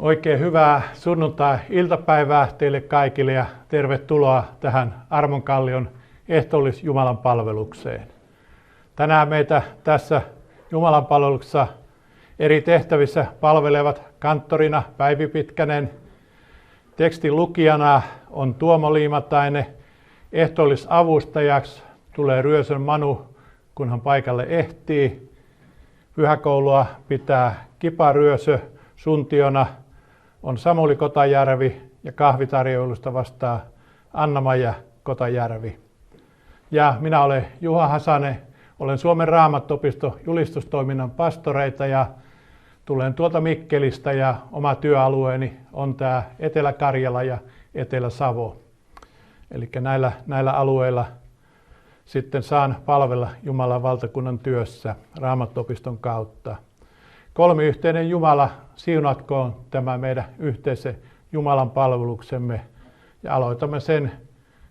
Oikein hyvää sunnuntai-iltapäivää teille kaikille ja tervetuloa tähän Armon Kallion ehtoollis-Jumalan palvelukseen. Tänään meitä tässä Jumalan palveluksessa eri tehtävissä palvelevat kanttorina Päivi Pitkänen, tekstin lukijana on Tuomo Liimatainen, ehtoollisavustajaksi tulee Ryösön Manu, kun hän paikalle ehtii. Pyhäkoulua pitää Kipa Ryösö, suntiona on Samuli Kotajärvi ja kahvitarjoilusta vastaa Anna-Maija Kotajärvi. Ja minä olen Juha Hasanen, olen Suomen Raamattuopiston julistustoiminnan pastoreita ja tulen tuolta Mikkelistä ja oma työalueeni on tämä Etelä-Karjala ja Etelä-Savo. Eli näillä alueilla sitten saan palvella Jumalan valtakunnan työssä Raamattuopiston kautta. Kolmiyhteinen Jumala siunatkoon tämä meidän yhteisen Jumalan palveluksemme ja aloitamme sen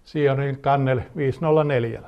Sionin kannel 504.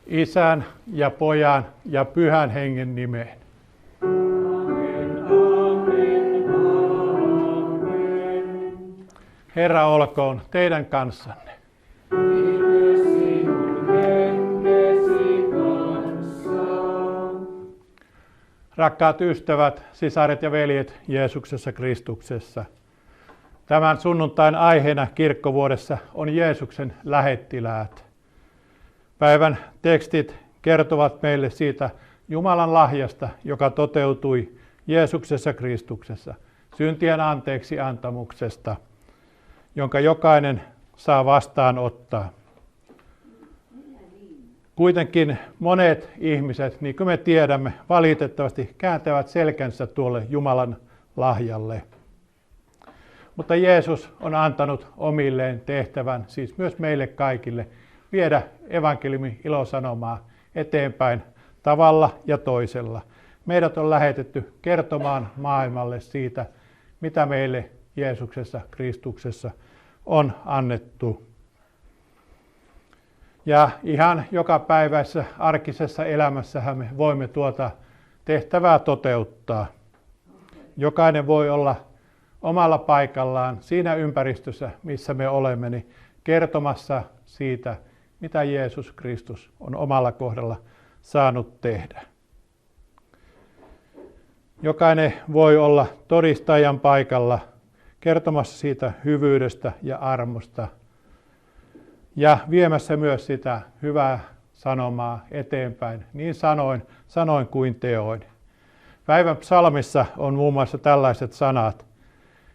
Isän ja Pojan ja Pyhän Hengen nimeen. Amen, amen, amen. Herra olkoon teidän kanssanne. Kiitos sinun hengesi kanssa. Rakkaat ystävät, sisaret ja veljet Jeesuksessa Kristuksessa. Tämän sunnuntain aiheena kirkkovuodessa on Jeesuksen lähettiläät. Päivän tekstit kertovat meille siitä Jumalan lahjasta, joka toteutui Jeesuksessa Kristuksessa, syntien anteeksi antamuksesta, jonka jokainen saa vastaanottaa. Kuitenkin monet ihmiset, niin kuin me tiedämme, valitettavasti kääntävät selkänsä tuolle Jumalan lahjalle. Mutta Jeesus on antanut omilleen tehtävän, siis myös meille kaikille, viedä evankeliumin ilosanomaa eteenpäin tavalla ja toisella. Meidät on lähetetty kertomaan maailmalle siitä, mitä meille Jeesuksessa Kristuksessa on annettu. Ja ihan jokapäiväisessä arkisessa elämässähän me voimme tuota tehtävää toteuttaa. Jokainen voi olla omalla paikallaan siinä ympäristössä, missä me olemme, niin kertomassa siitä, mitä Jeesus Kristus on omalla kohdalla saanut tehdä. Jokainen voi olla todistajan paikalla kertomassa siitä hyvyydestä ja armosta ja viemässä myös sitä hyvää sanomaa eteenpäin, niin sanoin kuin teoin. Päivän psalmissa on muun muassa tällaiset sanat.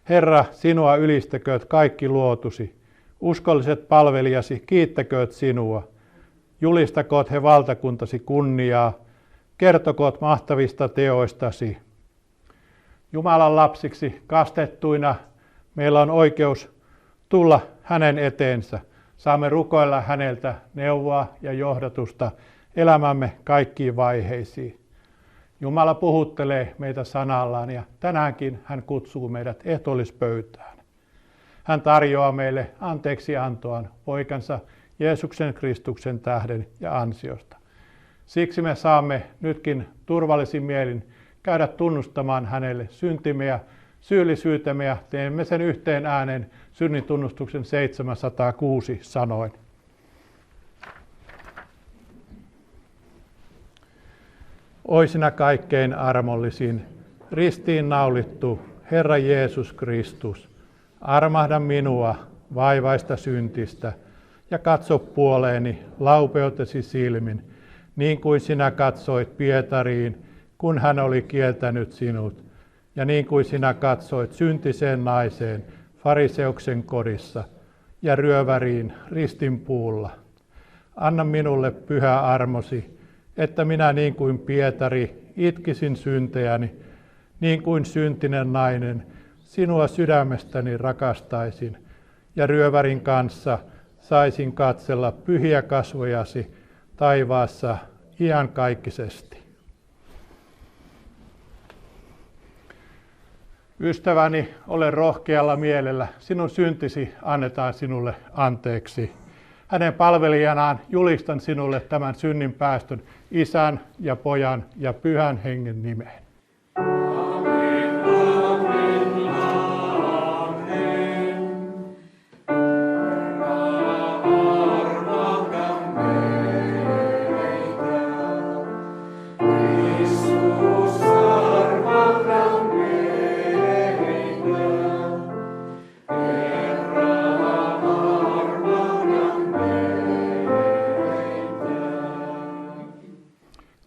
Herra, sinua ylistäkööt kaikki luotusi. Uskolliset palvelijasi, kiittäkööt sinua. Julistakoot he valtakuntasi kunniaa. Kertokoot mahtavista teoistasi. Jumalan lapsiksi kastettuina meillä on oikeus tulla hänen eteensä. Saamme rukoilla häneltä neuvoa ja johdatusta elämämme kaikkiin vaiheisiin. Jumala puhuttelee meitä sanallaan ja tänäänkin hän kutsuu meidät ehtoollispöytään. Hän tarjoaa meille anteeksiantoaan poikansa Jeesuksen Kristuksen tähden ja ansiosta. Siksi me saamme nytkin turvallisin mielin käydä tunnustamaan hänelle syntimme ja syyllisyytemme ja teemme sen yhteen äänen synnin tunnustuksen 706 sanoin. Oi sinä kaikkein armollisin, ristiin naulittu Herra Jeesus Kristus, armahda minua vaivaista syntistä ja katso puoleeni laupeutesi silmin, niin kuin sinä katsoit Pietariin, kun hän oli kieltänyt sinut, ja niin kuin sinä katsoit syntiseen naiseen fariseuksen kodissa ja ryöväriin ristinpuulla. Anna minulle pyhä armosi, että minä niin kuin Pietari itkisin syntejäni, niin kuin syntinen nainen sinua sydämestäni rakastaisin, ja ryövärin kanssa saisin katsella pyhiä kasvojasi taivaassa iankaikkisesti. Ystäväni, ole rohkealla mielellä, sinun syntisi annetaan sinulle anteeksi. Hänen palvelijanaan julistan sinulle tämän synnin päästön Isän ja Pojan ja Pyhän Hengen nimeen. Amen, amen, amen. Armahda meitä. Kristus, armahda meitä. Herra, armahda meitä.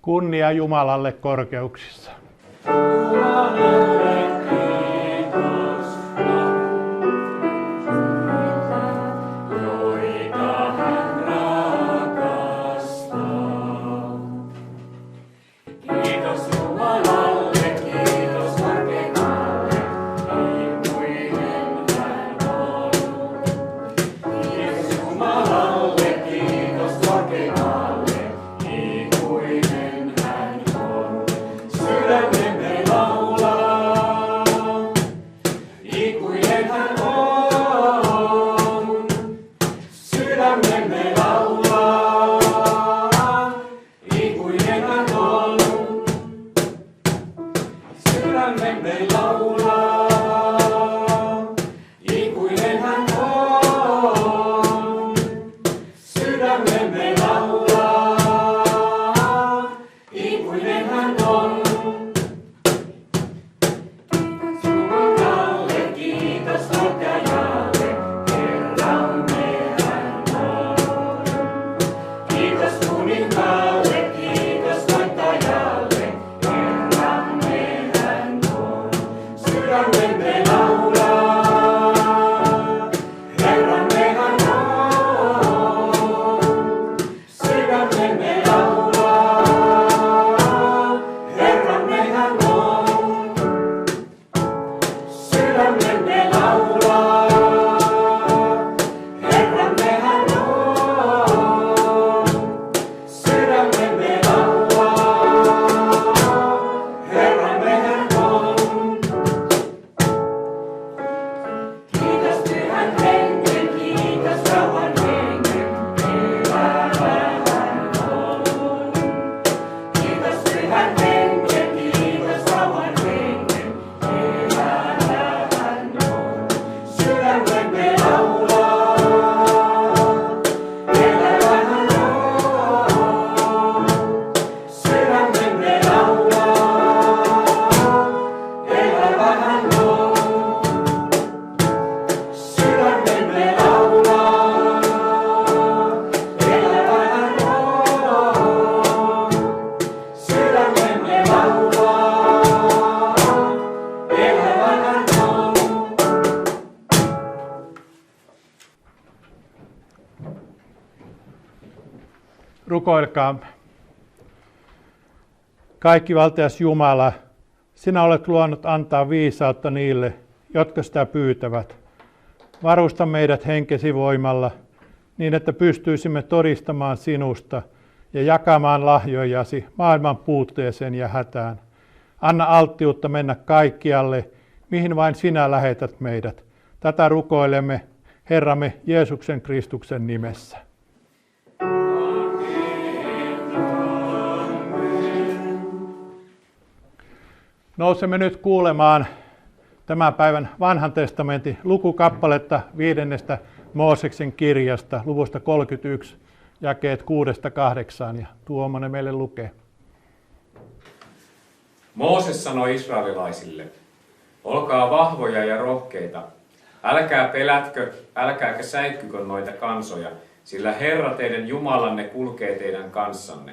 Kunnia Jumalalle korkeuksissa. Jumalalle kiitos, joita hän rakastaa. Kiitos Jumalalle, kiitos korkeimmalle, ikuinen hän on. Kiitos Jumalalle, kiitos korkeimmalle, ikuinen hän on. Sydämemme laulaa. Rukoilkaamme. Kaikkivaltias Jumala, sinä olet luonut antaa viisautta niille, jotka sitä pyytävät. Varusta meidät henkesi voimalla, niin että pystyisimme todistamaan sinusta ja jakamaan lahjojasi maailman puutteeseen ja hätään. Anna alttiutta mennä kaikkialle, mihin vain sinä lähetät meidät. Tätä rukoilemme Herramme Jeesuksen Kristuksen nimessä. Nousemme nyt kuulemaan tämän päivän Vanhan testamentin lukukappaletta 5. Mooseksen kirjasta, luvusta 31, jakeet 6-8, ja Tuomonen meille lukee. Mooses sanoi israelilaisille, olkaa vahvoja ja rohkeita, älkää pelätkö, älkääkä säikkykö noita kansoja, sillä Herra teidän Jumalanne kulkee teidän kanssanne.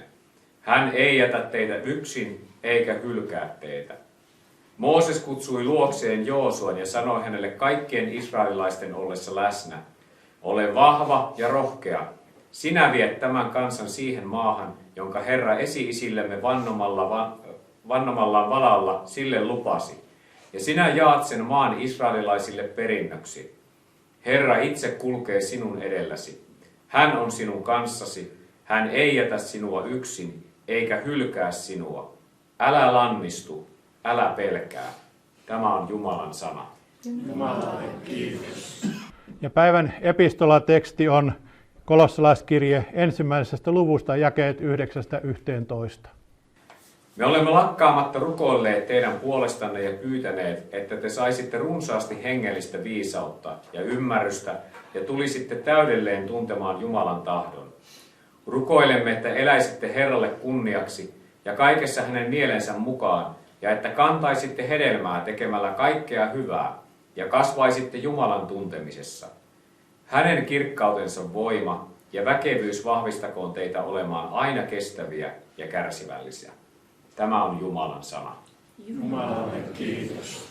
Hän ei jätä teitä yksin, eikä hylkää teitä. Mooses kutsui luokseen Joosuan ja sanoi hänelle kaikkien israelilaisten ollessa läsnä, ole vahva ja rohkea, sinä viet tämän kansan siihen maahan, jonka Herra esi-isillemme vannomallaan valalla sille lupasi, ja sinä jaat sen maan israelilaisille perinnöksi. Herra itse kulkee sinun edelläsi. Hän on sinun kanssasi. Hän ei jätä sinua yksin, eikä hylkää sinua. Älä lannistu, älä pelkää. Tämä on Jumalan sana. Jumalalle kiitos. Ja päivän epistolateksti on Kolossalaiskirje 1. luvusta jakeet 9-11. Me olemme lakkaamatta rukoilleet teidän puolestanne ja pyytäneet, että te saisitte runsaasti hengellistä viisautta ja ymmärrystä ja tulisitte täydelleen tuntemaan Jumalan tahdon. Rukoilemme, että eläisitte Herralle kunniaksi ja kaikessa hänen mielensä mukaan, ja että kantaisitte hedelmää tekemällä kaikkea hyvää ja kasvaisitte Jumalan tuntemisessa. Hänen kirkkautensa voima ja väkevyys vahvistakoon teitä olemaan aina kestäviä ja kärsivällisiä. Tämä on Jumalan sana. Jumalalle kiitos.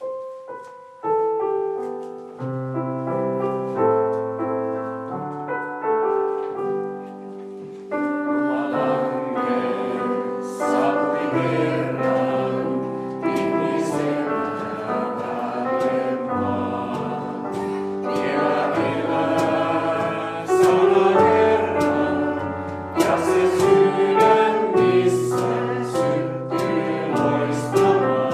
Loistamaan.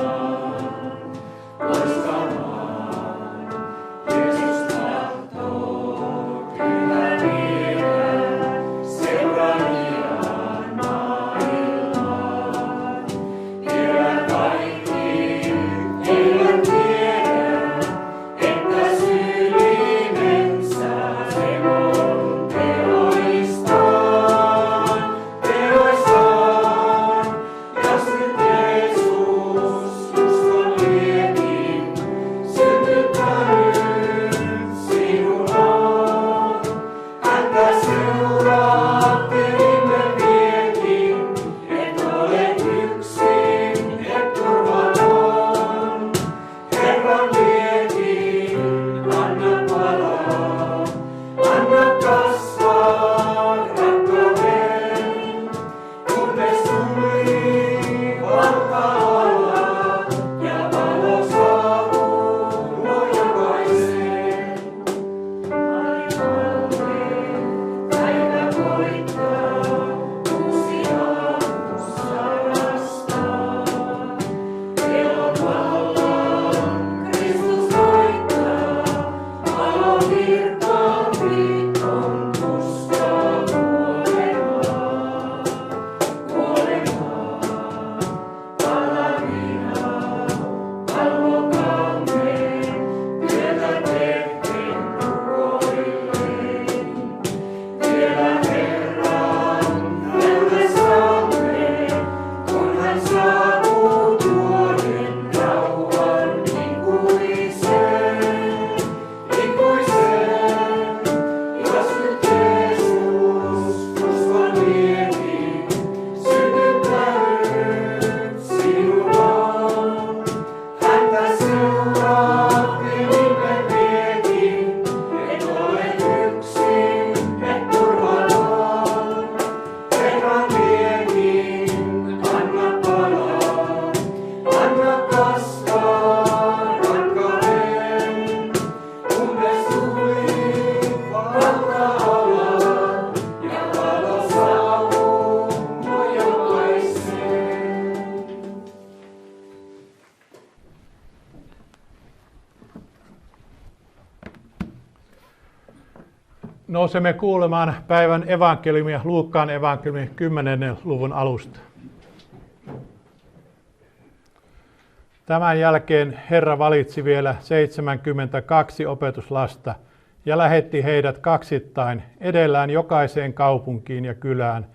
Nousemme kuulemaan päivän evankeliumia Luukkaan evankeliumin 10. luvun alusta. Tämän jälkeen Herra valitsi vielä 72 opetuslasta ja lähetti heidät kaksittain edellään jokaiseen kaupunkiin ja kylään,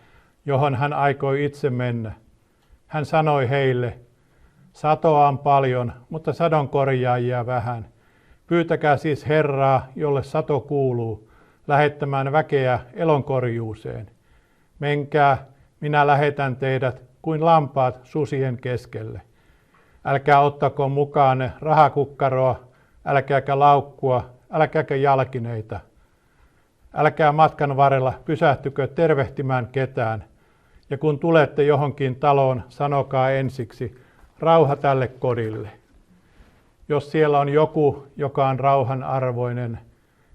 johon hän aikoi itse mennä. Hän sanoi heille, satoa on paljon, mutta sadonkorjaajia vähän. Pyytäkää siis Herraa, jolle sato kuuluu, lähettämään väkeä elonkorjuuseen. Menkää, minä lähetän teidät kuin lampaat susien keskelle. Älkää ottako mukaanne rahakukkaroa, älkääkä laukkua, älkääkä jalkineita. Älkää matkan varrella pysähtykö tervehtimään ketään. Ja kun tulette johonkin taloon, sanokaa ensiksi, rauha tälle kodille. Jos siellä on joku, joka on rauhan arvoinen,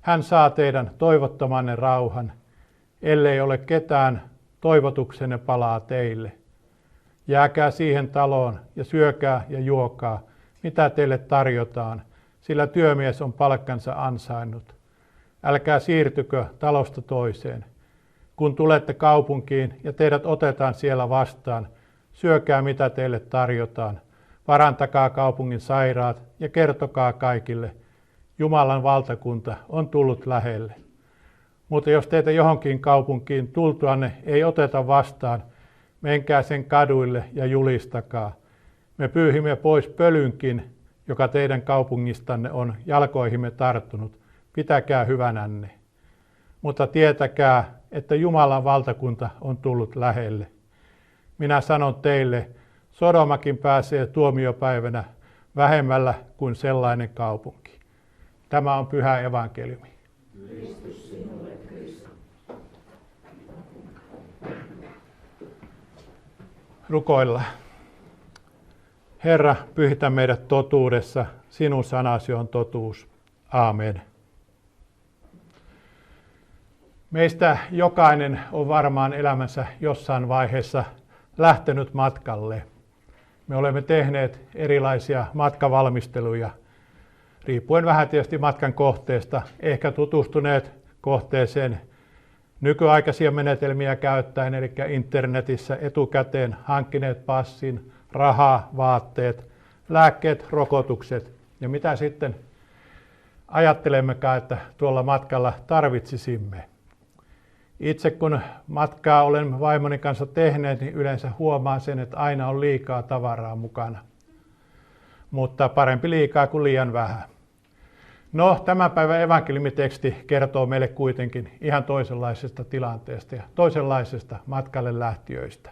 hän saa teidän toivottamanne rauhan. Ellei ole ketään, toivotuksenne palaa teille. Jääkää siihen taloon ja syökää ja juokaa, mitä teille tarjotaan, sillä työmies on palkkansa ansainnut. Älkää siirtykö talosta toiseen. Kun tulette kaupunkiin ja teidät otetaan siellä vastaan, syökää mitä teille tarjotaan. Parantakaa kaupungin sairaat ja kertokaa kaikille, Jumalan valtakunta on tullut lähelle. Mutta jos teitä johonkin kaupunkiin tultuanne ei oteta vastaan, menkää sen kaduille ja julistakaa. Me pyyhimme pois pölynkin, joka teidän kaupungistanne on jalkoihimme tarttunut. Pitäkää hyvänänne. Mutta tietäkää, että Jumalan valtakunta on tullut lähelle. Minä sanon teille, Sodomakin pääsee tuomiopäivänä vähemmällä kuin sellainen kaupunki. Tämä on pyhä evankeliumi. Kristus sinulle, Kristus. Rukoillaan. Herra, pyhitä meidät totuudessa, sinun sanasi on totuus. Aamen. Meistä jokainen on varmaan elämänsä jossain vaiheessa lähtenyt matkalle. Me olemme tehneet erilaisia matkavalmisteluja, riippuen vähän tietysti matkan kohteesta, ehkä tutustuneet kohteeseen nykyaikaisia menetelmiä käyttäen, eli internetissä etukäteen hankkineet passin, rahaa, vaatteet, lääkkeet, rokotukset ja mitä sitten ajattelemmekaan, että tuolla matkalla tarvitsisimme. Itse kun matkaa olen vaimoni kanssa tehneet, niin yleensä huomaan sen, että aina on liikaa tavaraa mukana. Mutta parempi liikaa kuin liian vähän. No, tämän päivän evankeliumiteksti kertoo meille kuitenkin ihan toisenlaisesta tilanteesta ja toisenlaisesta matkalle lähtiöistä.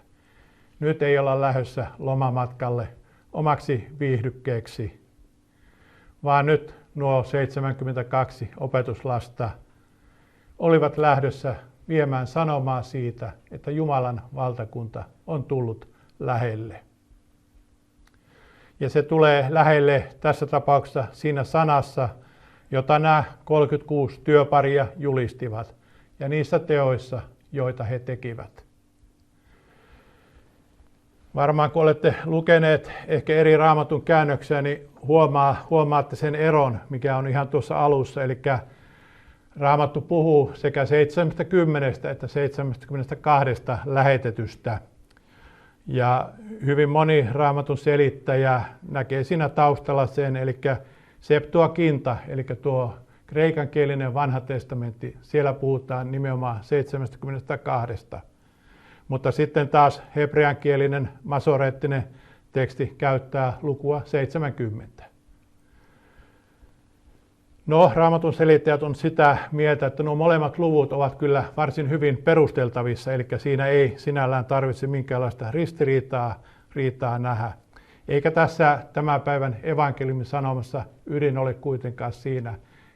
Nyt ei olla lähdössä lomamatkalle omaksi viihdykkeeksi, vaan nyt nuo 72 opetuslasta olivat lähdössä viemään sanomaa siitä, että Jumalan valtakunta on tullut lähelle. Ja se tulee lähelle tässä tapauksessa siinä sanassa, jota nämä 36 työparia julistivat, ja niissä teoissa, joita he tekivät. Varmaan kun olette lukeneet ehkä eri Raamatun käännöksiä, niin huomaatte sen eron, mikä on ihan tuossa alussa. Eli Raamattu puhuu sekä 70 että 72 lähetetystä. Ja hyvin moni Raamatun selittäjä näkee siinä taustalla sen, eli Septuaginta, eli tuo kreikankielinen vanha testamentti, siellä puhutaan nimenomaan 72. Mutta sitten taas hebreankielinen masoreettinen teksti käyttää lukua 70. No, Raamatun selittäjät on sitä mieltä, että nuo molemmat luvut ovat kyllä varsin hyvin perusteltavissa, eli siinä ei sinällään tarvitse minkäänlaista ristiriitaa nähdä. Eikä tässä tämän päivän evankeliumin sanomassa ydin ole kuitenkaan siinä,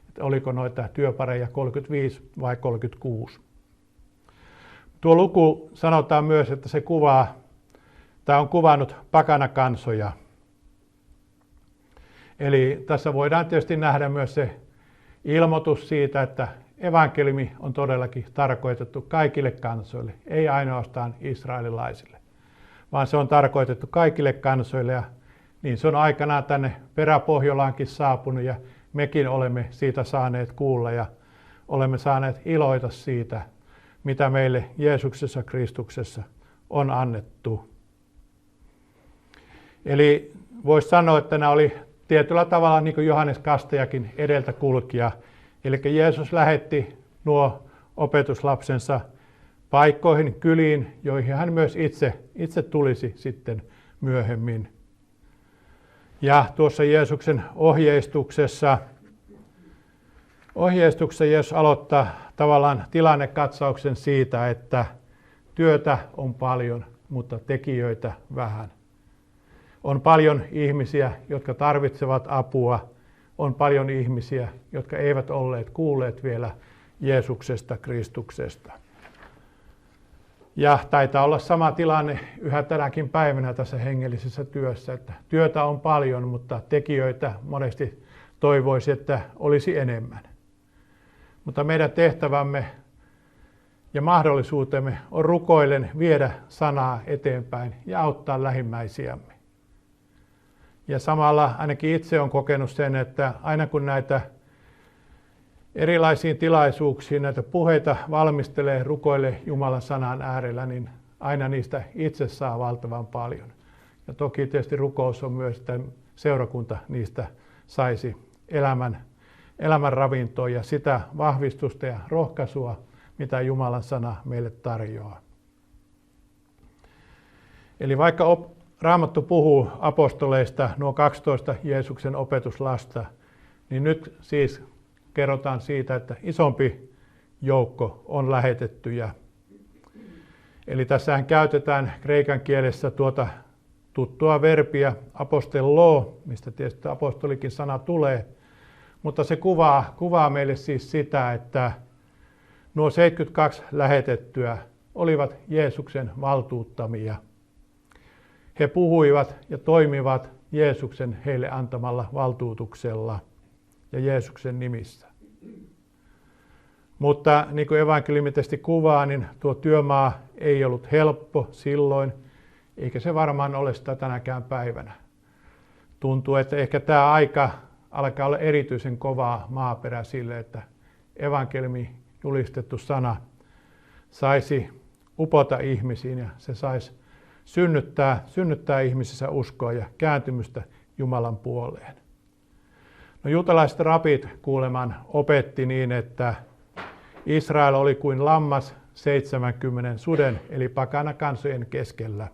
että oliko noita työpareja 35 vai 36. Tuo luku sanotaan myös, että se on kuvannut pakanakansoja. Eli tässä voidaan tietysti nähdä myös se ilmoitus siitä, että evankeliumi on todellakin tarkoitettu kaikille kansoille, ei ainoastaan israelilaisille, vaan se on tarkoitettu kaikille kansoille ja niin se on aikanaan tänne Peräpohjolaankin saapunut ja mekin olemme siitä saaneet kuulla ja olemme saaneet iloita siitä, mitä meille Jeesuksessa Kristuksessa on annettu. Eli voisi sanoa, että nämä oli tietyllä tavalla niin kuin Johannes Kastajakin edeltä kulkija. Eli Jeesus lähetti nuo opetuslapsensa paikkoihin, kyliin, joihin hän myös itse tulisi sitten myöhemmin. Ja tuossa Jeesuksen ohjeistuksessa Jeesus aloittaa tavallaan tilannekatsauksen siitä, että työtä on paljon, mutta tekijöitä vähän. On paljon ihmisiä, jotka tarvitsevat apua. On paljon ihmisiä, jotka eivät olleet kuulleet vielä Jeesuksesta, Kristuksesta. Ja taitaa olla sama tilanne yhä tänäkin päivänä tässä hengellisessä työssä, että työtä on paljon, mutta tekijöitä monesti toivoisi, että olisi enemmän. Mutta meidän tehtävämme ja mahdollisuutemme on rukoillen viedä sanaa eteenpäin ja auttaa lähimmäisiämme. Ja samalla ainakin itse olen kokenut sen, että aina kun näitä erilaisiin tilaisuuksiin näitä puheita valmistelee, rukoilee Jumalan sanan äärellä, niin aina niistä itse saa valtavan paljon. Ja toki tietysti rukous on myös, että seurakunta niistä saisi elämän ravintoa ja sitä vahvistusta ja rohkaisua, mitä Jumalan sana meille tarjoaa. Eli vaikka Raamattu puhuu apostoleista, nuo 12 Jeesuksen opetuslasta, niin nyt siis kerrotaan siitä, että isompi joukko on lähetettyjä. Eli tässähän käytetään kreikan kielessä tuota tuttua verbiä apostello, mistä tietysti apostolikin sana tulee, mutta se kuvaa meille siis sitä, että nuo 72 lähetettyä olivat Jeesuksen valtuuttamia. He puhuivat ja toimivat Jeesuksen heille antamalla valtuutuksella ja Jeesuksen nimissä. Mutta niin kuin evankeliumitesti kuvaa, niin tuo työmaa ei ollut helppo silloin, eikä se varmaan ole sitä tänäkään päivänä. Tuntuu, että ehkä tämä aika alkaa olla erityisen kovaa maaperä sille, että evankeliumi julistettu sana saisi upota ihmisiin ja se saisi synnyttää ihmisissä uskoa ja kääntymystä Jumalan puoleen. No, juutalaiset rabit kuuleman opetti niin, että Israel oli kuin lammas 70 suden eli pakanakansojen keskellä.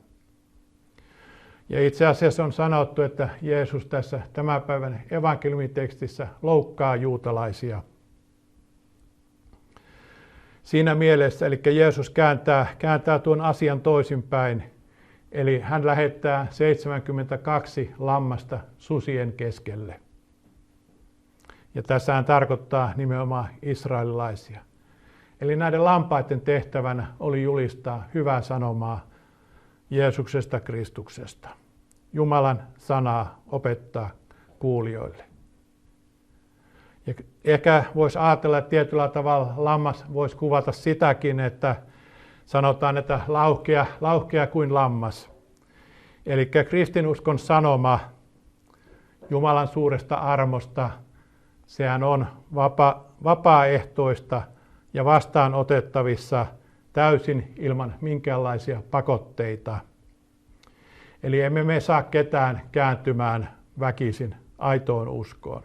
Ja itse asiassa on sanottu, että Jeesus tässä tämän päivän evankeliumitekstissä loukkaa juutalaisia. Siinä mielessä, eli Jeesus kääntää tuon asian toisinpäin, eli hän lähettää 72 lammasta susien keskelle. Ja tässä hän tarkoittaa nimenomaan israelilaisia. Eli näiden lampaiden tehtävänä oli julistaa hyvää sanomaa Jeesuksesta Kristuksesta. Jumalan sanaa opettaa kuulijoille. Ja ehkä voisi ajatella, että tietyllä tavalla lammas voisi kuvata sitäkin, että sanotaan, että lauhkea kuin lammas. Eli kristinuskon sanoma Jumalan suuresta armosta, sehän on vapaaehtoista ja vastaanotettavissa täysin ilman minkäänlaisia pakotteita. Eli emme me saa ketään kääntymään väkisin aitoon uskoon.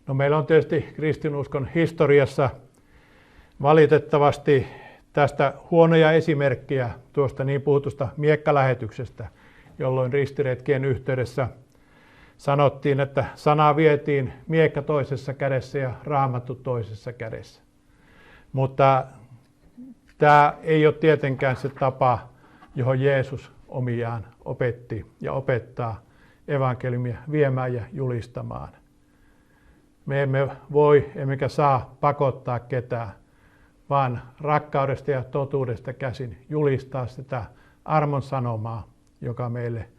No, meillä on tietysti kristinuskon historiassa valitettavasti tästä huonoja esimerkkejä tuosta niin puhutusta miekkalähetyksestä, jolloin ristiretkien yhteydessä sanottiin, että sana vietiin miekka toisessa kädessä ja raamattu toisessa kädessä. Mutta tämä ei ole tietenkään se tapa, johon Jeesus omiaan opetti ja opettaa evankeliumia viemään ja julistamaan. Me emme voi emmekä saa pakottaa ketään, vaan rakkaudesta ja totuudesta käsin julistaa sitä armon sanomaa, joka meille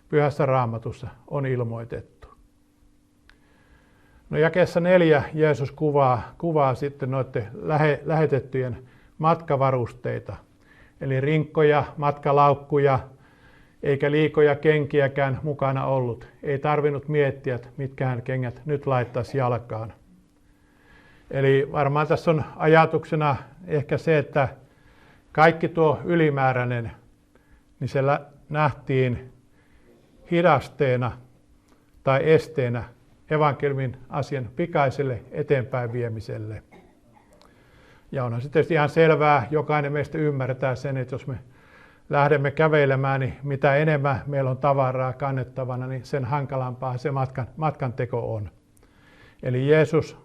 Pyhässä Raamatussa on ilmoitettu. No, jakeessa 4 Jeesus kuvaa sitten noiden lähetettyjen matkavarusteita, eli rinkkoja, matkalaukkuja, eikä liikoja kenkiäkään mukana ollut. Ei tarvinnut miettiä, että mitkähän kengät nyt laittaisi jalkaan. Eli varmaan tässä on ajatuksena ehkä se, että kaikki tuo ylimääräinen, niin se nähtiin hidasteena tai esteenä evankeliumin asian pikaiselle eteenpäin viemiselle. Ja onhan se tietysti ihan selvää, jokainen meistä ymmärtää sen, että jos me lähdemme kävelemään, niin mitä enemmän meillä on tavaraa kannettavana, niin sen hankalampaa se matkan teko on. Eli Jeesus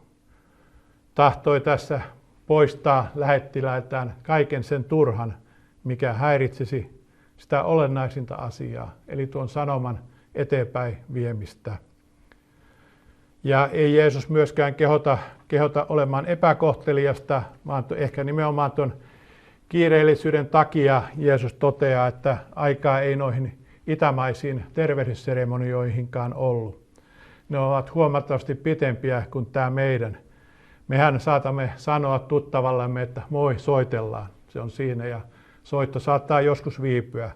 tahtoi tässä poistaa lähettiläiltään kaiken sen turhan, mikä häiritsisi sitä olennaisinta asiaa, eli tuon sanoman eteenpäin viemistä. Ja ei Jeesus myöskään kehota olemaan epäkohteliasta, vaan ehkä nimenomaan tuon kiireellisyyden takia Jeesus toteaa, että aikaa ei noihin itämaisiin tervehdysseremonioihinkaan ollut. Ne ovat huomattavasti pitempiä kuin tämä meidän. Mehän saatamme sanoa tuttavallamme, että moi, soitellaan. Se on siinä ja soitto saattaa joskus viipyä.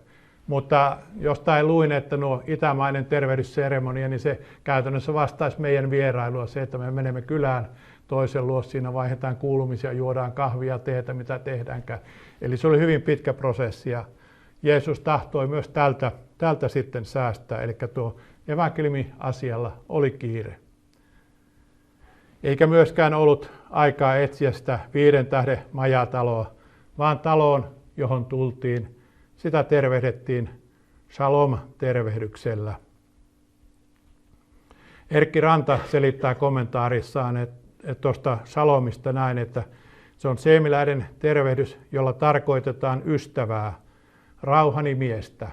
Mutta jostain luin, että nuo itämainen tervehdysseremonia, niin se käytännössä vastaisi meidän vierailua. Se, että me menemme kylään toisen luo, siinä vaihdetaan kuulumisia, juodaan kahvia, teetä, mitä tehdäänkään. Eli se oli hyvin pitkä prosessi ja Jeesus tahtoi myös tältä sitten säästää. Eli tuo evankeliumin asialla oli kiire. Eikä myöskään ollut aikaa etsiä sitä 5 tähden majataloa, vaan taloon, johon tultiin, sitä tervehdettiin shalom-tervehdyksellä. Erkki Ranta selittää kommentaarissaan, että tuosta shalomista näin, että se on seemiläinen tervehdys, jolla tarkoitetaan ystävää, rauhanimiestä.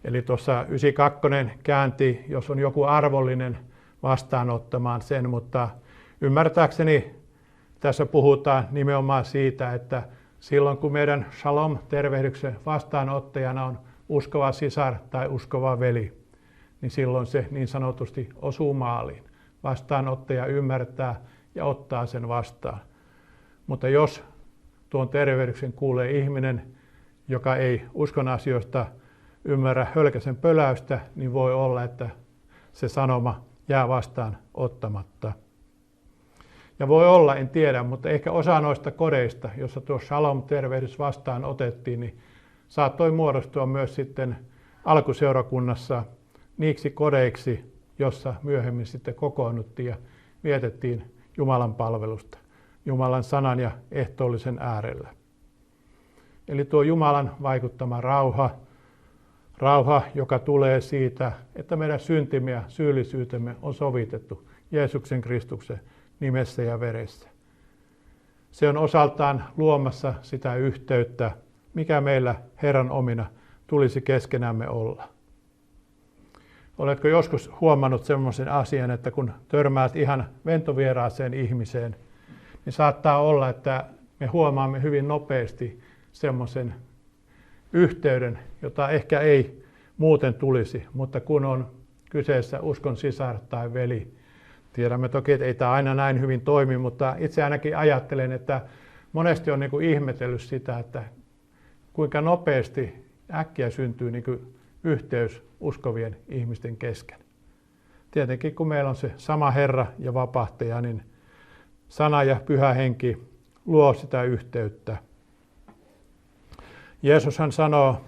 Eli tuossa 92 käänti, jos on joku arvollinen vastaanottamaan sen, mutta ymmärtääkseni tässä puhutaan nimenomaan siitä, että silloin kun meidän shalom-tervehdyksen vastaanottajana on uskova sisar tai uskova veli, niin silloin se niin sanotusti osuu maaliin. Vastaanottaja ymmärtää ja ottaa sen vastaan. Mutta jos tuon tervehdyksen kuulee ihminen, joka ei uskon asioista ymmärrä hölkäsen pöläystä, niin voi olla, että se sanoma jää vastaan ottamatta. Ja voi olla, en tiedä, mutta ehkä osa noista kodeista, jossa tuo shalom-tervehdys vastaan otettiin, niin saattoi muodostua myös sitten alkuseurakunnassa niiksi kodeiksi, jossa myöhemmin sitten kokoonnuttiin ja vietettiin Jumalan palvelusta, Jumalan sanan ja ehtoollisen äärellä. Eli tuo Jumalan vaikuttama rauha, joka tulee siitä, että meidän syntimme ja syyllisyytemme on sovitettu Jeesuksen Kristuksen nimessä ja veressä. Se on osaltaan luomassa sitä yhteyttä, mikä meillä Herran omina tulisi keskenämme olla. Oletko joskus huomannut semmoisen asian, että kun törmäät ihan ventovieraaseen ihmiseen, niin saattaa olla, että me huomaamme hyvin nopeasti semmoisen yhteyden, jota ehkä ei muuten tulisi, mutta kun on kyseessä uskon sisar tai veli. Tiedämme toki, että ei tämä aina näin hyvin toimi, mutta itse ainakin ajattelen, että monesti on ihmetellyt sitä, että kuinka nopeasti äkkiä syntyy yhteys uskovien ihmisten kesken. Tietenkin kun meillä on se sama Herra ja vapahtaja, niin sana ja pyhä henki luo sitä yhteyttä. Jeesushan sanoo,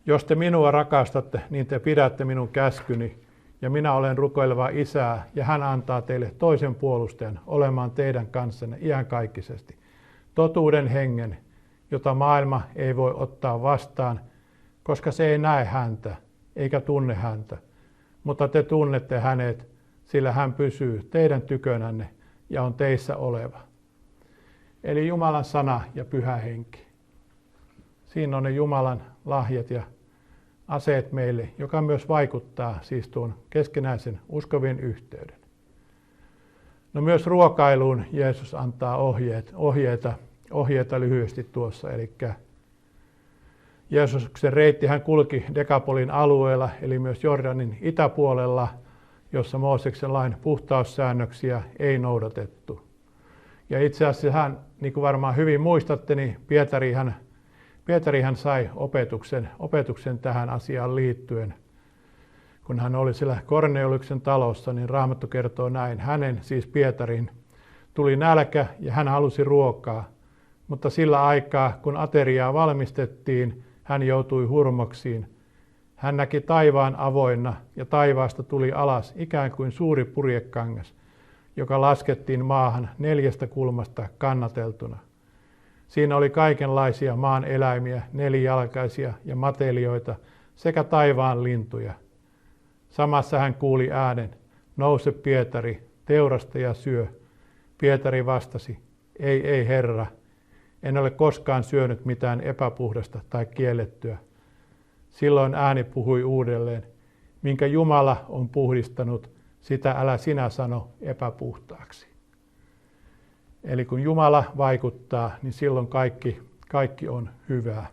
jos te minua rakastatte, niin te pidätte minun käskyni, ja minä olen rukoileva Isää, ja hän antaa teille toisen puolustajan olemaan teidän kanssanne iankaikkisesti. Totuuden hengen, jota maailma ei voi ottaa vastaan, koska se ei näe häntä, eikä tunne häntä. Mutta te tunnette hänet, sillä hän pysyy teidän tykönänne ja on teissä oleva. Eli Jumalan sana ja pyhä henki. Siinä on ne Jumalan lahjat ja aseet meille, joka myös vaikuttaa siis tuon keskinäisen uskovien yhteyden. No myös ruokailuun Jeesus antaa ohjeita lyhyesti tuossa. Eli Jeesuksen reitti hän kulki Dekapolin alueella, eli myös Jordanin itäpuolella, jossa Mooseksen lain puhtaussäännöksiä ei noudatettu. Ja itse asiassa hän, niin kuin varmaan hyvin muistatte, niin Pietarihan sai opetuksen tähän asiaan liittyen. Kun hän oli siellä Korneliuksen talossa, niin Raamattu kertoo näin, hänen siis Pietarin Tuli nälkä ja hän halusi ruokaa, mutta sillä aikaa, kun ateriaa valmistettiin, hän joutui hurmoksiin. Hän näki taivaan avoinna ja taivaasta tuli alas ikään kuin suuri purjekangas, joka laskettiin maahan 4 kulmasta kannateltuna. Siinä oli kaikenlaisia maan eläimiä, 4-jalkaisia ja matelioita sekä taivaan lintuja. Samassa hän kuuli äänen, nouse Pietari, teurasta ja syö. Pietari vastasi, ei Herra, en ole koskaan syönyt mitään epäpuhdasta tai kiellettyä. Silloin ääni puhui uudelleen, minkä Jumala on puhdistanut, sitä älä sinä sano epäpuhtaaksi. Eli kun Jumala vaikuttaa, niin silloin kaikki on hyvää.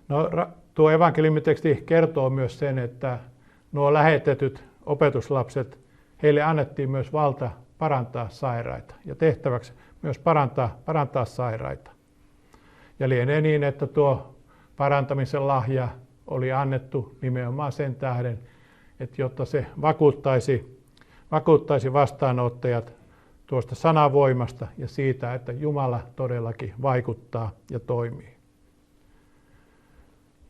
No, tuo evankeliumiteksti kertoo myös sen, että nuo lähetetyt opetuslapset, heille annettiin myös valta parantaa sairaita ja tehtäväksi myös parantaa sairaita. Ja lienee niin, että tuo parantamisen lahja oli annettu nimenomaan sen tähden, että jotta se vakuuttaisi vastaanottajat tuosta sanavoimasta ja siitä, että Jumala todellakin vaikuttaa ja toimii.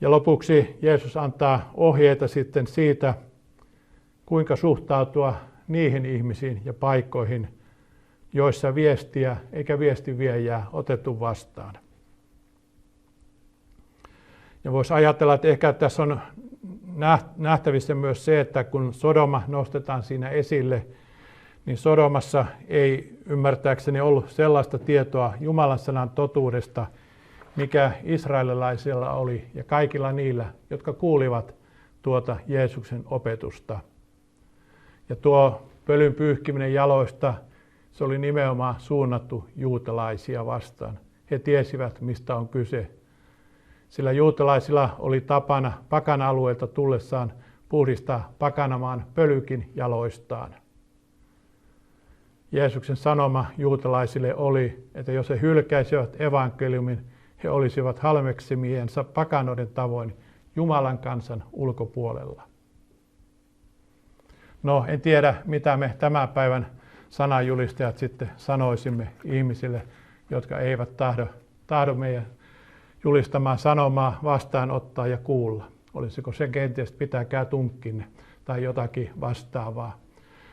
Ja lopuksi Jeesus antaa ohjeita sitten siitä, kuinka suhtautua niihin ihmisiin ja paikkoihin, joissa viestiä eikä viestinviejää otettu vastaan. Ja voisi ajatella, että ehkä tässä on nähtävissä myös se, että kun Sodoma nostetaan siinä esille, niin Sodomassa ei ymmärtääkseni ollut sellaista tietoa Jumalan sanan totuudesta, mikä israelilaisilla oli ja kaikilla niillä, jotka kuulivat tuota Jeesuksen opetusta. Ja tuo pölyn pyyhkiminen jaloista, se oli nimenomaan suunnattu juutalaisia vastaan. He tiesivät, mistä on kyse. Sillä juutalaisilla oli tapana pakana-alueelta tullessaan puhdistaa pakanamaan pölykin jaloistaan. Jeesuksen sanoma juutalaisille oli, että jos he hylkäisivät evankeliumin, he olisivat halveksimiensa pakanoiden tavoin Jumalan kansan ulkopuolella. No, en tiedä, mitä me tämän päivän sananjulistajat sitten sanoisimme ihmisille, jotka eivät tahdo meidän julistamaan sanomaa vastaanottaa ja kuulla. Olisiko se kenties pitäkää tunkkinne tai jotakin vastaavaa.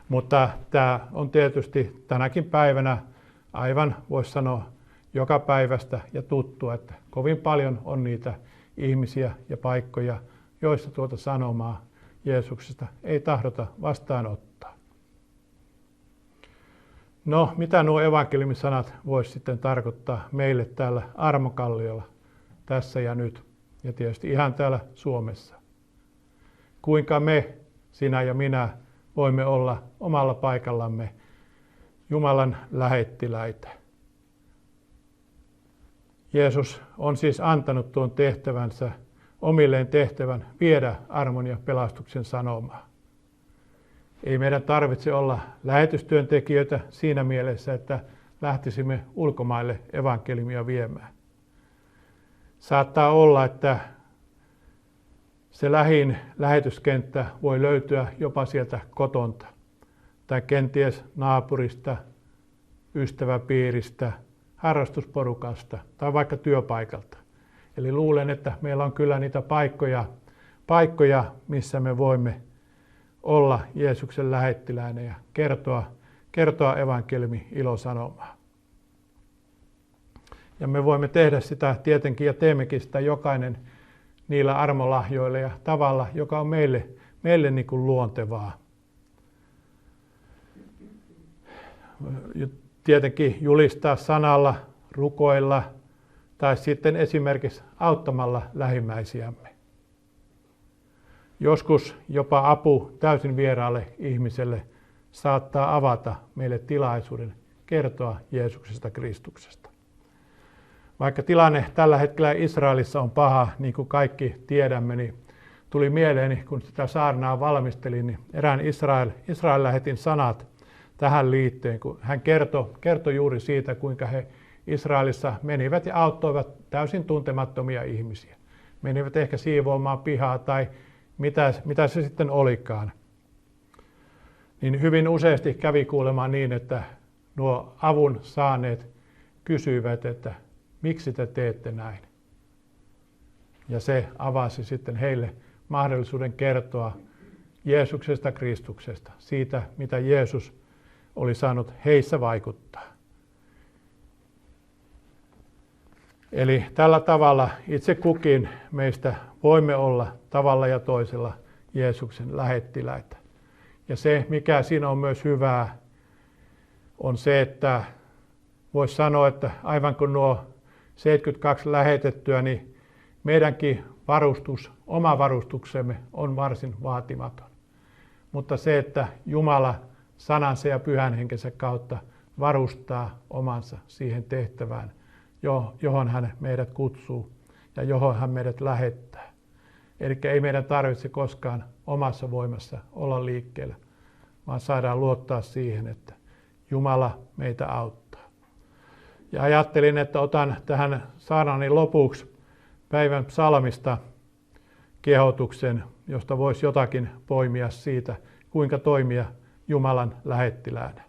Mutta tämä on tietysti tänäkin päivänä aivan, voisi sanoa, joka päivästä ja tuttua, että kovin paljon on niitä ihmisiä ja paikkoja, joissa tuota sanomaa Jeesuksesta ei tahdota vastaanottaa. No, mitä nuo evankeliumisanat voisi sitten tarkoittaa meille täällä Armokalliolla, tässä ja nyt, ja tietysti ihan täällä Suomessa? Kuinka me, sinä ja minä, voimme olla omalla paikallamme Jumalan lähettiläitä? Jeesus on siis antanut tuon tehtävänsä, omilleen tehtävän viedä armon ja pelastuksen sanomaa. Ei meidän tarvitse olla lähetystyöntekijöitä siinä mielessä, että lähtisimme ulkomaille evankeliumia viemään. Saattaa olla, että se lähin lähetyskenttä voi löytyä jopa sieltä kotonta tai kenties naapurista, ystäväpiiristä, harrastusporukasta tai vaikka työpaikalta. Eli luulen, että meillä on kyllä niitä paikkoja, missä me voimme olla Jeesuksen lähettiläinen ja kertoa evankeliumin ilosanomaa. Ja me voimme tehdä sitä tietenkin ja teemmekin sitä jokainen niillä armolahjoilla ja tavalla, joka on meille niin kuin luontevaa. Tietenkin julistaa sanalla, rukoilla tai sitten esimerkiksi auttamalla lähimmäisiämme. Joskus jopa apu täysin vieraalle ihmiselle saattaa avata meille tilaisuuden kertoa Jeesuksesta Kristuksesta. Vaikka tilanne tällä hetkellä Israelissa on paha, niin kuin kaikki tiedämme, niin tuli mieleeni, kun sitä saarnaa valmistelin, niin erään Israel-lähetin sanat tähän liittyen, kun hän kertoi juuri siitä, kuinka he Israelissa menivät ja auttoivat täysin tuntemattomia ihmisiä. Menivät ehkä siivoamaan pihaa tai mitä se sitten olikaan. Niin hyvin useasti kävi kuulemaan niin, että nuo avun saaneet kysyivät, että miksi te teette näin. Ja se avasi sitten heille mahdollisuuden kertoa Jeesuksesta Kristuksesta, siitä mitä Jeesus oli saanut heissä vaikuttaa. Eli tällä tavalla itse kukin meistä voimme olla tavalla ja toisella Jeesuksen lähettiläitä. Ja se, mikä siinä on myös hyvää, on se, että voisi sanoa, että aivan kuin nuo 72 lähetettyä, niin meidänkin oma varustuksemme on varsin vaatimaton. Mutta se, että Jumala sanansa ja pyhän henkensä kautta varustaa omansa siihen tehtävään, johon hän meidät kutsuu ja johon hän meidät lähettää. Eli ei meidän tarvitse koskaan omassa voimassa olla liikkeellä, vaan saadaan luottaa siihen, että Jumala meitä auttaa. Ja ajattelin, että otan tähän saarnani lopuksi päivän psalmista kehotuksen, josta voisi jotakin poimia siitä, kuinka toimia Jumalan lähettiläänä.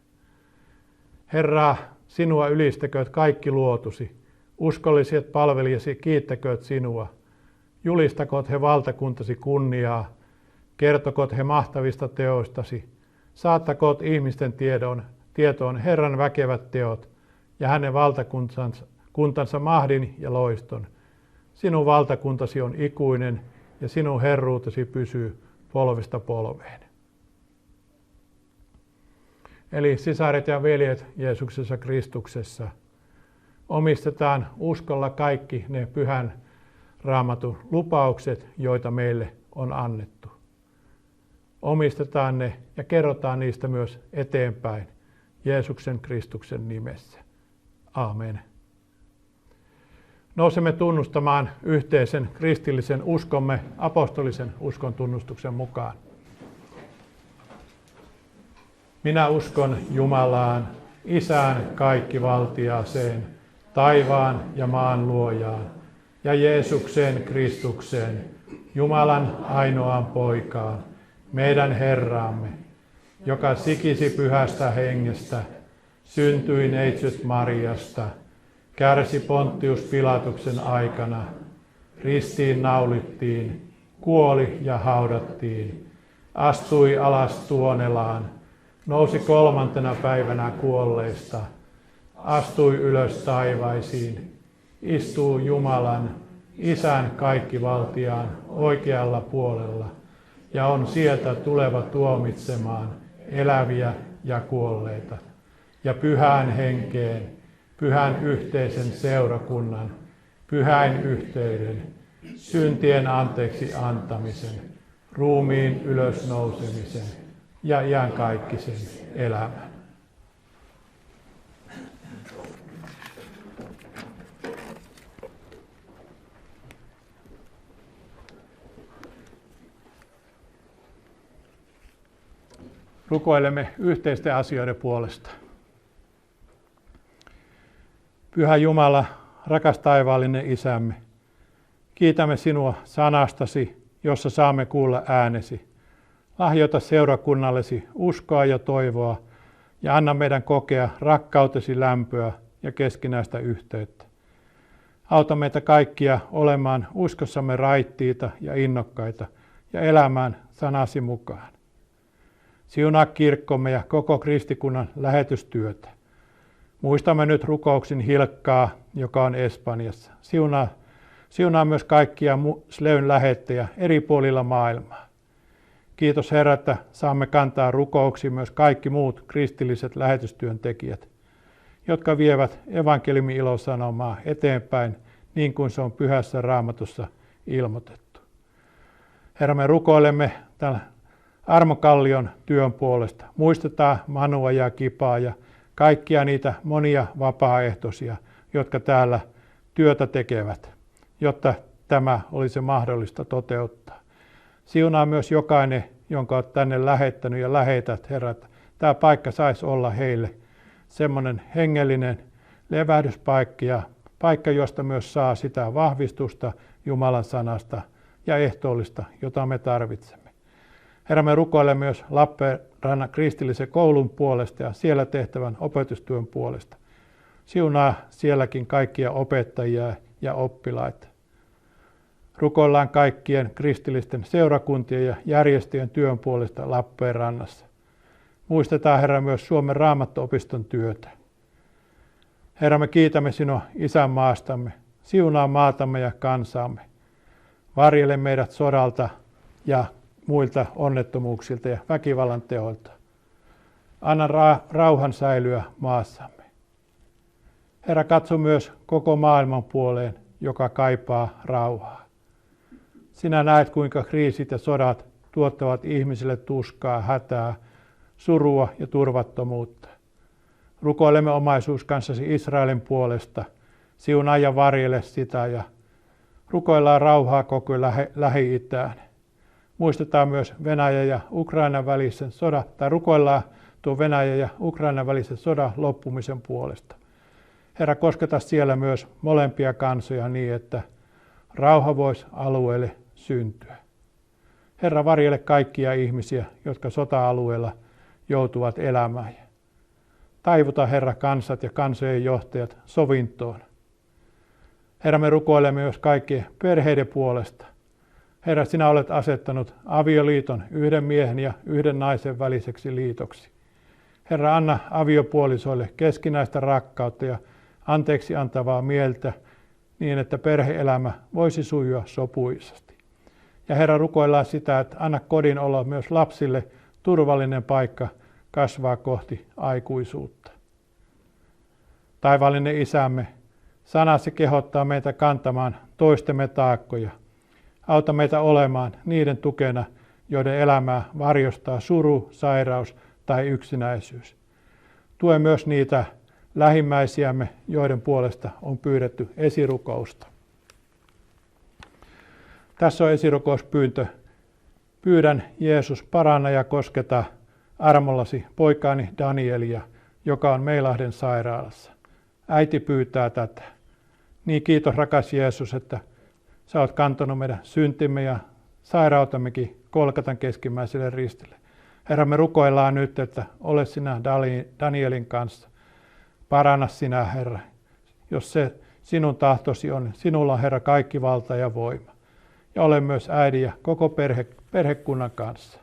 Herra, sinua ylistäkööt kaikki luotusi, uskolliset palvelijasi kiittäkööt sinua. Julistakoot he valtakuntasi kunniaa, kertokoot he mahtavista teoistasi, saattakoot ihmisten tietoon Herran väkevät teot ja hänen valtakuntansa mahdin ja loiston. Sinun valtakuntasi on ikuinen ja sinun herruutesi pysyy polvesta polveen. Eli sisaret ja veljet Jeesuksessa Kristuksessa, omistetaan uskolla kaikki ne pyhän Raamatun lupaukset, joita meille on annettu. Omistetaan ne ja kerrotaan niistä myös eteenpäin Jeesuksen Kristuksen nimessä. Aamen. Nousemme tunnustamaan yhteisen kristillisen uskomme apostolisen uskon tunnustuksen mukaan. Minä uskon Jumalaan, Isään kaikkivaltiaaseen, taivaan ja maan luojaan, ja Jeesukseen Kristukseen, Jumalan ainoaan poikaan, meidän Herraamme, joka sikisi pyhästä hengestä, syntyi neitsyt Mariasta, kärsi Pontius Pilatuksen aikana, ristiin naulittiin, kuoli ja haudattiin, astui alas Tuonelaan, nousi 3. päivänä kuolleista, astui ylös taivaisiin, istuu Jumalan, Isän kaikkivaltiaan oikealla puolella ja on sieltä tuleva tuomitsemaan eläviä ja kuolleita. Ja pyhään henkeen, pyhän yhteisen seurakunnan, pyhäin yhteyden, syntien anteeksi antamisen, ruumiin ylösnousemisen ja iankaikkisen elämän. Rukoilemme yhteisten asioiden puolesta. Pyhä Jumala, rakas taivaallinen Isämme, kiitämme sinua sanastasi, jossa saamme kuulla äänesi. Lahjoita seurakunnallesi uskoa ja toivoa ja anna meidän kokea rakkautesi lämpöä ja keskinäistä yhteyttä. Auta meitä kaikkia olemaan uskossamme raittiita ja innokkaita ja elämään sanasi mukaan. Siunaa kirkkomme ja koko kristikunnan lähetystyötä. Muistamme nyt rukouksin Hilkkaa, joka on Espanjassa. Siunaa myös kaikkia Sleyn lähettejä eri puolilla maailmaa. Kiitos Herra, että saamme kantaa rukouksiin myös kaikki muut kristilliset lähetystyöntekijät, jotka vievät evankeliumin ilosanomaa eteenpäin niin kuin se on pyhässä Raamatussa ilmoitettu. Herra, me rukoilemme tämän Armo Kallion työn puolesta. Muistetaan Manua ja Kipaa ja kaikkia niitä monia vapaaehtoisia, jotka täällä työtä tekevät, jotta tämä olisi mahdollista toteuttaa. Siunaa myös jokainen, jonka olet tänne lähettänyt ja lähetät, Herra, että tämä paikka saisi olla heille semmoinen hengellinen levähdyspaikka ja paikka, josta myös saa sitä vahvistusta Jumalan sanasta ja ehtoollista, jota me tarvitsemme. Herra, me rukoilemme myös Lappeenrannan kristillisen koulun puolesta ja siellä tehtävän opetustyön puolesta. Siunaa sielläkin kaikkia opettajia ja oppilaita. Rukoillaan kaikkien kristillisten seurakuntien ja järjestöjen työn puolesta Lappeenrannassa. Muistetaan, Herra, myös Suomen Raamattuopiston työtä. Herra, me kiitämme sinua isänmaastamme. Siunaa maatamme ja kansaamme. Varjele meidät sodalta ja muilta onnettomuuksilta ja väkivallan teoilta. Anna rauhan säilyä maassamme. Herra, katso myös koko maailman puoleen, joka kaipaa rauhaa. Sinä näet, kuinka kriisit ja sodat tuottavat ihmisille tuskaa, hätää, surua ja turvattomuutta. Rukoilemme omaisuuskanssasi Israelin puolesta. Siunaa ja varjele sitä ja rukoillaan rauhaa koko Lähi-Itään. Muistetaan myös Venäjän ja Ukrainan välisen sodan, tai rukoillaan tuon Venäjän ja Ukrainan välisen sodan loppumisen puolesta. Herra, kosketa siellä myös molempia kansoja niin, että rauha voisi alueelle syntyä. Herra, varjele kaikkia ihmisiä, jotka sota-alueella joutuvat elämään. Taivuta, Herra, kansat ja kansojen johtajat sovintoon. Herra, me rukoilemme myös kaikkien perheiden puolesta. Herra, sinä olet asettanut avioliiton yhden miehen ja yhden naisen väliseksi liitoksi. Herra, anna aviopuolisoille keskinäistä rakkautta ja anteeksi antavaa mieltä niin, että perhe-elämä voisi sujua sopuisasti. Ja Herra, rukoillaan sitä, että anna kodin olla myös lapsille turvallinen paikka kasvaa kohti aikuisuutta. Taivaallinen Isämme, sanasi kehottaa meitä kantamaan toistemme taakkoja. Auta meitä olemaan niiden tukena, joiden elämää varjostaa suru, sairaus tai yksinäisyys. Tue myös niitä lähimmäisiämme, joiden puolesta on pyydetty esirukousta. Tässä on esirukouspyyntö. Pyydän, Jeesus, paranna ja kosketa armollasi poikaani Danielia, joka on Meilahden sairaalassa. Äiti pyytää tätä. Niin kiitos, rakas Jeesus, että sä oot kantanut meidän syntimme ja sairautammekin Golgatan keskimmäiselle ristille. Herra, me rukoillaan nyt, että ole sinä Danielin kanssa. Paranna sinä, Herra. Jos se sinun tahtosi on, sinulla on, Herra, kaikki valta ja voima. Ja ole myös äidin ja koko perhekunnan kanssa.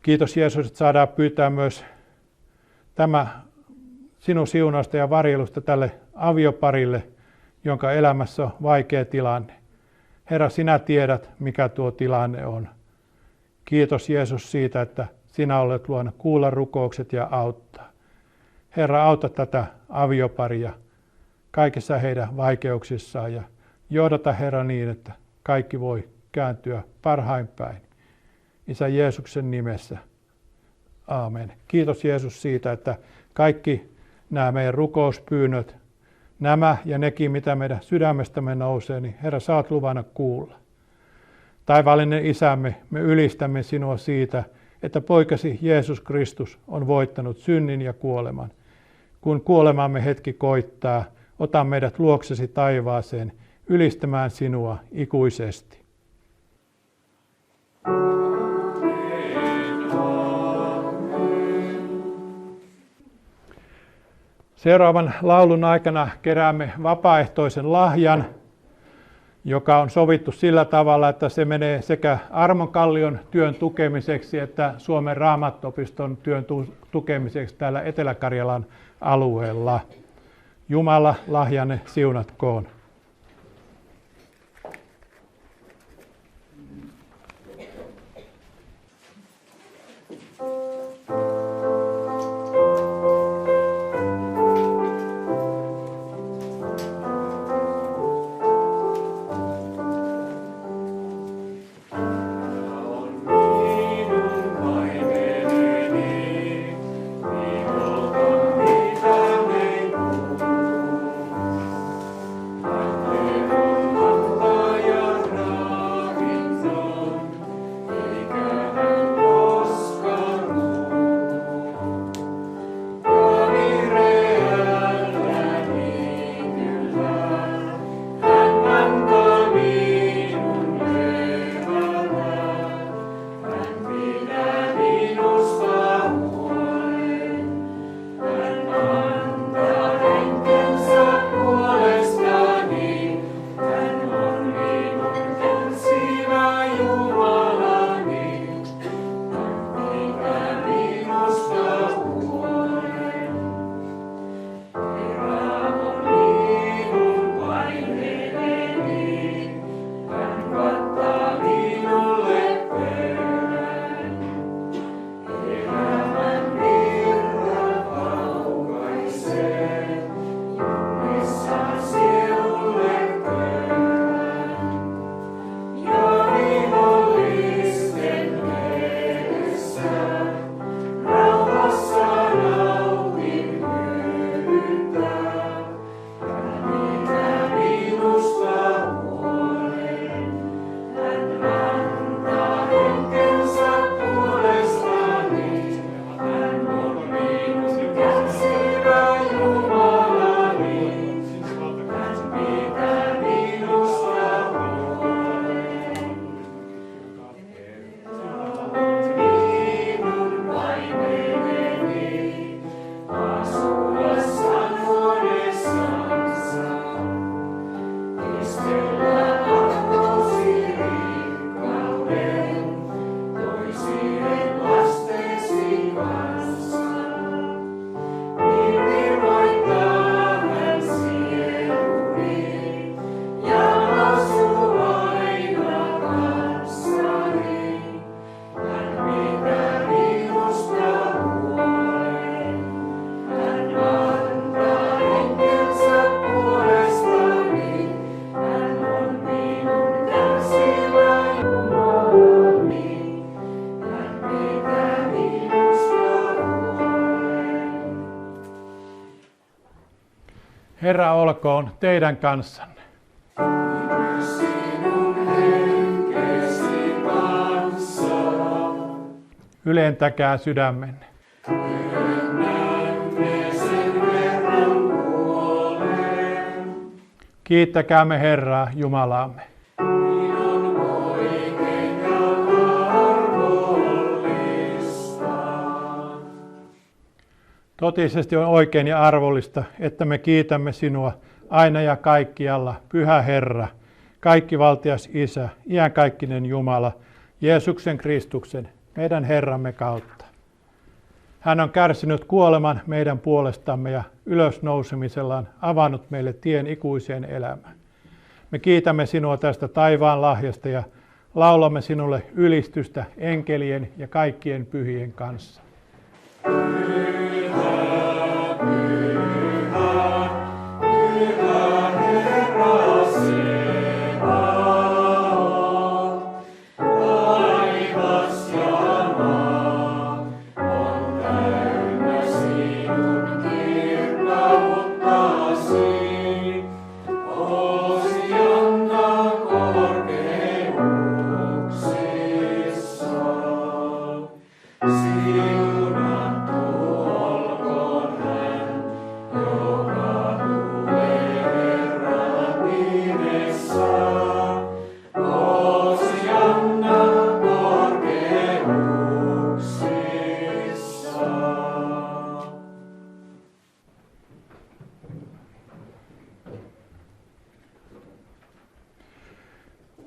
Kiitos, Jeesus, että saadaan pyytää myös tämä sinun siunausta ja varjelusta tälle avioparille, jonka elämässä on vaikea tilanne. Herra, sinä tiedät, mikä tuo tilanne on. Kiitos, Jeesus, siitä, että sinä olet luonut kuulla rukoukset ja auttaa. Herra, auta tätä avioparia kaikissa heidän vaikeuksissaan ja johdata, Herra, niin, että kaikki voi kääntyä parhain päin. Isä Jeesuksen nimessä. Aamen. Kiitos, Jeesus, siitä, että kaikki nämä meidän rukouspyynnöt, nämä ja nekin, mitä meidän sydämestämme nousee, niin Herra, sä oot luvannut kuulla. Taivaallinen Isämme, me ylistämme sinua siitä, että poikasi Jeesus Kristus on voittanut synnin ja kuoleman. Kun kuolemamme hetki koittaa, ota meidät luoksesi taivaaseen ylistämään sinua ikuisesti. Seuraavan laulun aikana keräämme vapaaehtoisen lahjan, joka on sovittu sillä tavalla, että se menee sekä Armon Kallion työn tukemiseksi että Suomen Raamattuopiston työn tukemiseksi täällä Etelä-Karjalan alueella. Jumala lahjanne siunatkoon. Herra olkoon teidän kanssanne. Ylentäkää sydämenne. Kiittäkäämme Herraa Jumalaamme. Totisesti on oikein ja arvollista, että me kiitämme sinua aina ja kaikkialla, Pyhä Herra, kaikkivaltias Isä, iankaikkinen Jumala, Jeesuksen Kristuksen, meidän Herramme kautta. Hän on kärsinyt kuoleman meidän puolestamme ja ylösnousemisellaan avannut meille tien ikuiseen elämään. Me kiitämme sinua tästä taivaan lahjasta ja laulamme sinulle ylistystä enkelien ja kaikkien pyhien kanssa.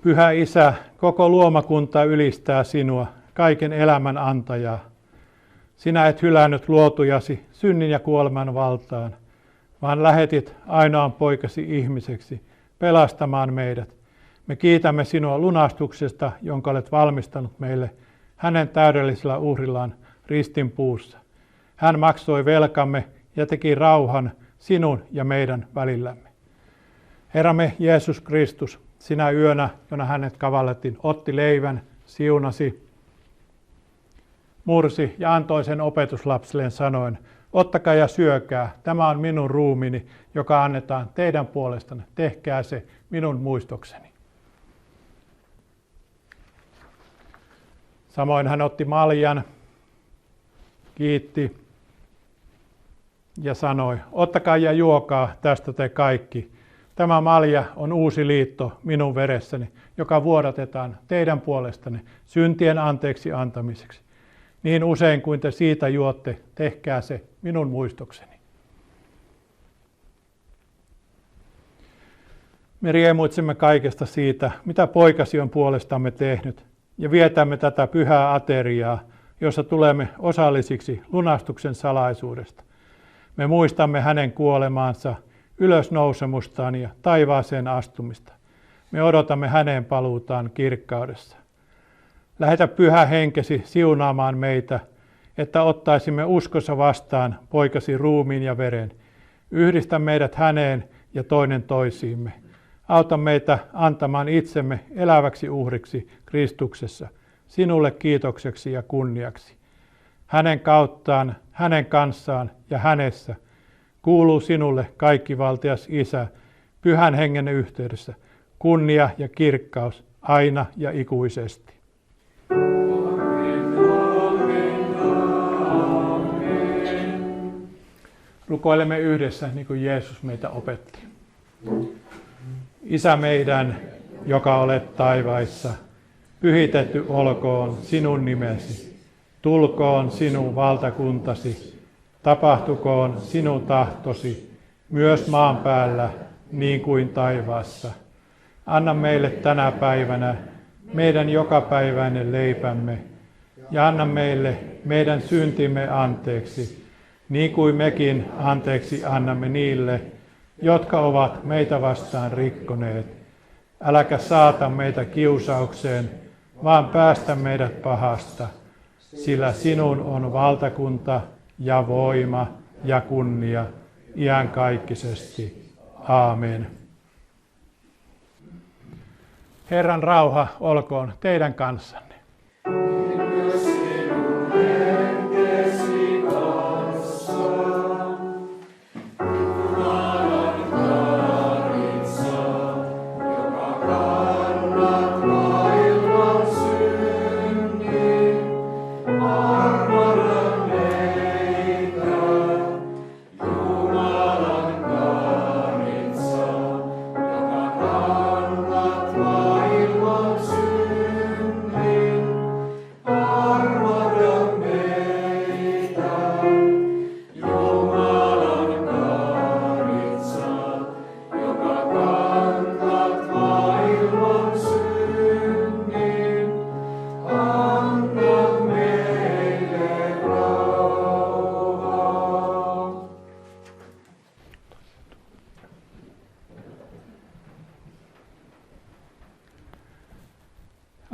Pyhä Isä, koko luomakunta ylistää sinua, kaiken elämän antajaa. Sinä et hylännyt luotujasi synnin ja kuoleman valtaan, vaan lähetit ainoan poikasi ihmiseksi pelastamaan meidät. Me kiitämme sinua lunastuksesta, jonka olet valmistanut meille hänen täydellisellä uhrillaan ristin puussa. Hän maksoi velkamme ja teki rauhan sinun ja meidän välillämme. Herramme Jeesus Kristus, sinä yönä, jona hänet kavallettiin, otti leivän, siunasi, mursi ja antoi sen opetuslapsilleen sanoen, ottakaa ja syökää, tämä on minun ruumiini, joka annetaan teidän puolestanne, tehkää se minun muistokseni. Samoin hän otti maljan, kiitti ja sanoi, ottakaa ja juokaa tästä te kaikki. Tämä malja on uusi liitto minun veressäni, joka vuodatetaan teidän puolestanne syntien anteeksi antamiseksi. Niin usein kuin te siitä juotte, tehkää se minun muistokseni. Me riemuitsemme kaikesta siitä, mitä poikasi on puolestamme tehnyt, ja vietämme tätä pyhää ateriaa, jossa tulemme osallisiksi lunastuksen salaisuudesta. Me muistamme hänen kuolemaansa, ylösnousemustaan ja taivaaseen astumista. Me odotamme hänen paluutaan kirkkaudessa. Lähetä Pyhä Henkesi siunaamaan meitä, että ottaisimme uskossa vastaan poikasi ruumiin ja veren. Yhdistä meidät häneen ja toinen toisiimme. Auta meitä antamaan itsemme eläväksi uhriksi Kristuksessa, sinulle kiitokseksi ja kunniaksi. Hänen kauttaan, hänen kanssaan ja hänessä kuuluu sinulle kaikkivaltias Isä, Pyhän Hengen yhteydessä, kunnia ja kirkkaus aina ja ikuisesti. Rukoilemme yhdessä, niin kuin Jeesus meitä opetti. Isä meidän, joka olet taivaissa, pyhitetty olkoon sinun nimesi. Tulkoon sinun valtakuntasi, tapahtukoon sinun tahtosi, myös maan päällä, niin kuin taivaassa. Anna meille tänä päivänä meidän jokapäiväinen leipämme, ja anna meille meidän syntimme anteeksi, niin kuin mekin anteeksi annamme niille, jotka ovat meitä vastaan rikkoneet. Äläkä saata meitä kiusaukseen, vaan päästä meidät pahasta, sillä sinun on valtakunta ja voima ja kunnia iankaikkisesti. Aamen. Herran rauha olkoon teidän kanssanne.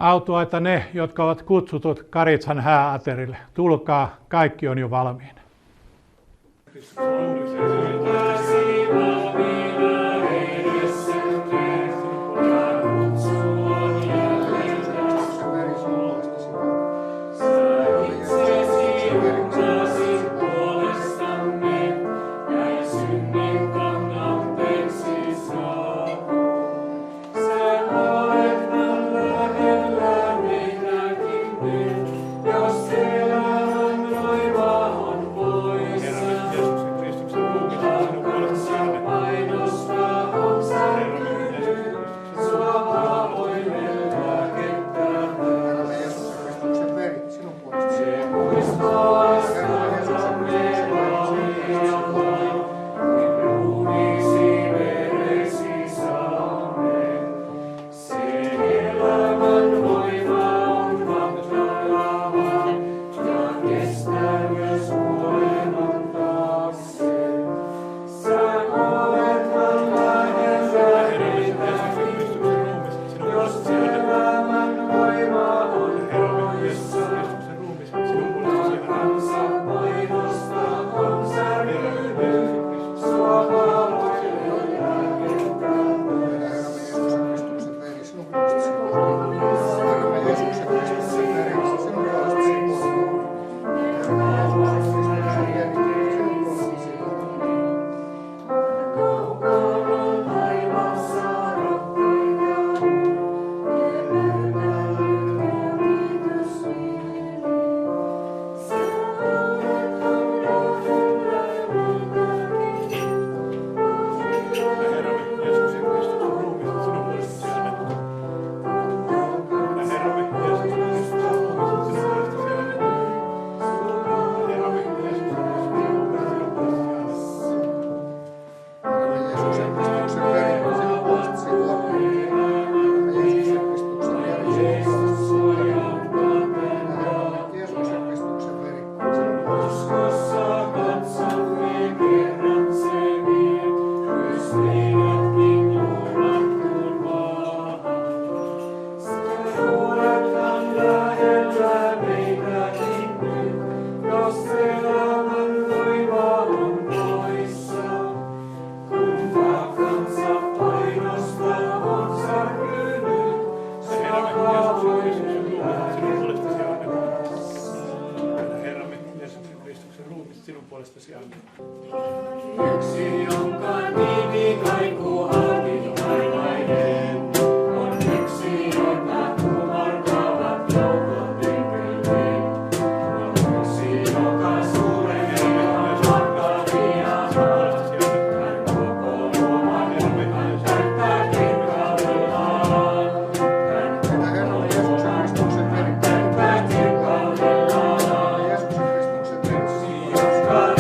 Autuaita ne, jotka ovat kutsutut Karitsan hääaterille. Tulkaa, kaikki on jo valmiina.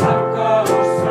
Rakkaus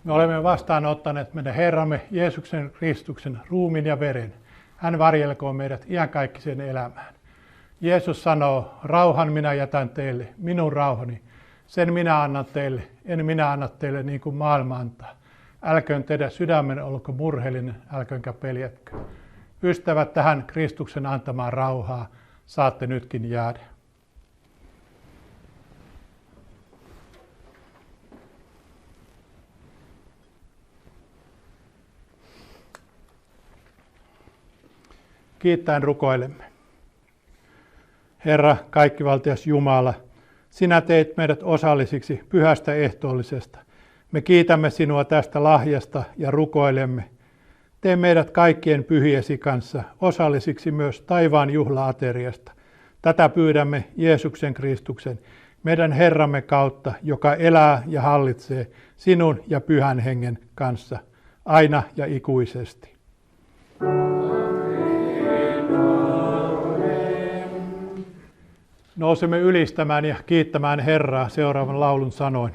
Me olemme vastaanottaneet meidän Herramme Jeesuksen Kristuksen ruumiin ja veren. Hän varjelkoon meidät iankaikkiseen elämään. Jeesus sanoo, rauhan minä jätän teille, minun rauhani. Sen minä annan teille, en minä anna teille niin kuin maailma antaa. Älköön teidän sydämen olko murheellinen, älköönkä peljätkö. Ystävät, tähän Kristuksen antamaan rauhaa saatte nytkin jäädä. Kiittäen rukoilemme. Herra, kaikkivaltias Jumala, sinä teit meidät osallisiksi pyhästä ehtoollisesta. Me kiitämme sinua tästä lahjasta ja rukoilemme. Tee meidät kaikkien pyhiesi kanssa osallisiksi myös taivaan juhlaateriasta. Tätä pyydämme Jeesuksen Kristuksen, meidän Herramme kautta, joka elää ja hallitsee sinun ja Pyhän Hengen kanssa, aina ja ikuisesti. Nousemme ylistämään ja kiittämään Herraa seuraavan laulun sanoin.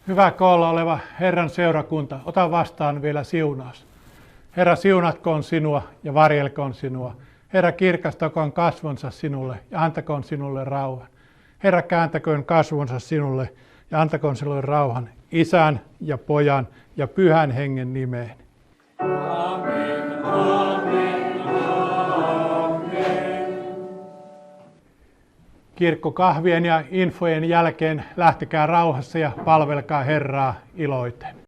Hyvä koolla oleva Herran seurakunta, ota vastaan vielä siunaus. Herra, siunatkoon sinua ja varjelkoon sinua. Herra, kirkastakoon kasvonsa sinulle ja antakoon sinulle rauhan. Herra, kääntäköön kasvonsa sinulle ja antakoon sinulle rauhan Isän ja Pojan ja Pyhän Hengen nimeen. Amen, amen, amen. Kirkkokahvien ja infojen jälkeen lähtekää rauhassa ja palvelkaa Herraa iloiten.